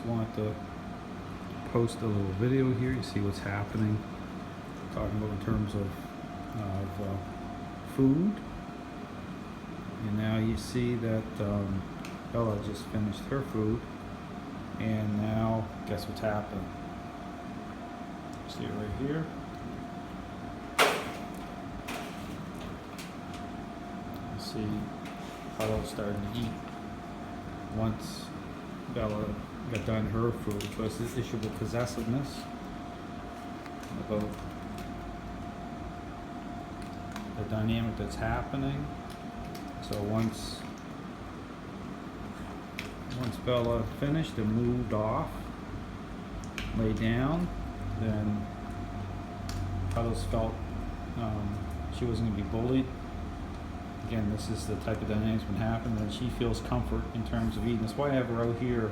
just wanted to post a little video here. You see what's happening. Talking about in terms of food. And now you see that Bella just finished her food. And now, guess what's happening? See it right here. You see Puddles starting to eat once Bella got done her food. So it's this issue of possessiveness, about the dynamic that's happening. So once Bella finished and moved off, lay down, then Puddles felt she wasn't going to be bullied. Again, this is the type of dynamics been happening, and she feels comfort in terms of eating. That's why I have her out here,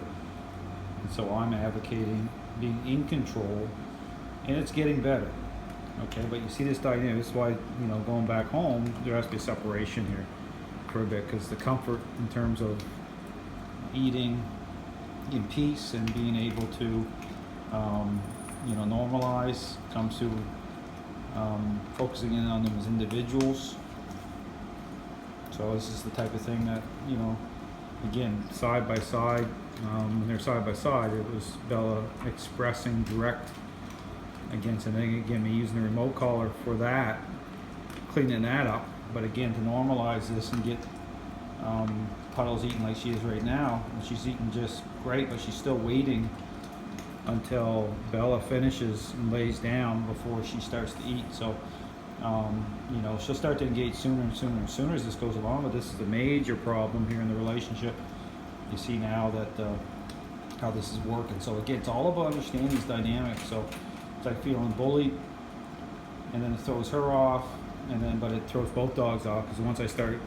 and so I'm advocating being in control, and it's getting better. Okay, but you see this dynamic. This is why, going back home, there has to be a separation here for a bit, because the comfort in terms of eating in peace and being able to normalize comes to focusing in on them as individuals. So this is the type of thing that, again, side by side, when they're side by side, it was Bella expressing direct against, and then again, me using the remote collar for that, cleaning that up. But again, to normalize this and get Puddles eating like she is right now, and she's eating just great, but she's still waiting until Bella finishes and lays down before she starts to eat. So she'll start to engage sooner and sooner and sooner as this goes along, but this is a major problem here in the relationship. You see now that how this is working. So again, it's all about understanding these dynamics. So it's like feeling bullied, and then it throws her off, but it throws both dogs off, because once I start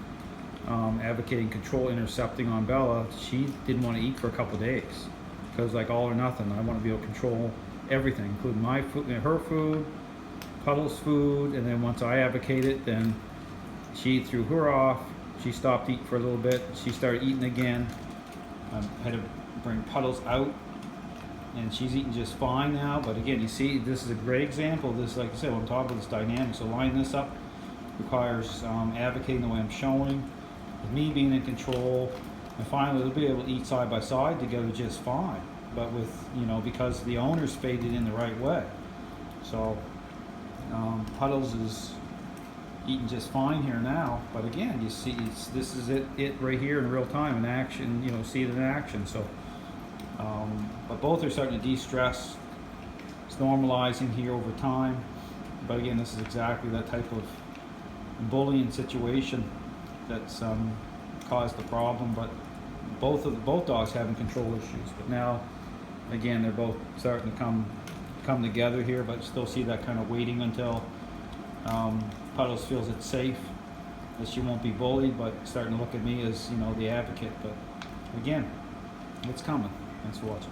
advocating control, intercepting on Bella, she didn't want to eat for a couple days, because like all or nothing. I want to be able to control everything, including my food, her food, Puddles' food, and then once I advocate it, then she threw her off. She stopped eating for a little bit. She started eating again. I had to bring Puddles out, and she's eating just fine now. But again, you see, this is a great example of this. Like I said, when I'm talking about this dynamic, so lining this up requires advocating the way I'm showing, with me being in control, and finally they'll be able to eat side by side together just fine. But with, because the owner's faded in the right way. So Puddles is eating just fine here now, but again, you see, this is it right here in real time in action. See it in action. So, but both are starting to de-stress. It's normalizing here over time. But again, this is exactly that type of bullying situation that's caused the problem. But both dogs having control issues. But now, again, they're both starting to come together here, but still see that kind of waiting until Puddles feels it's safe, that she won't be bullied, but starting to look at me as the advocate. But again, it's coming. Thanks for watching.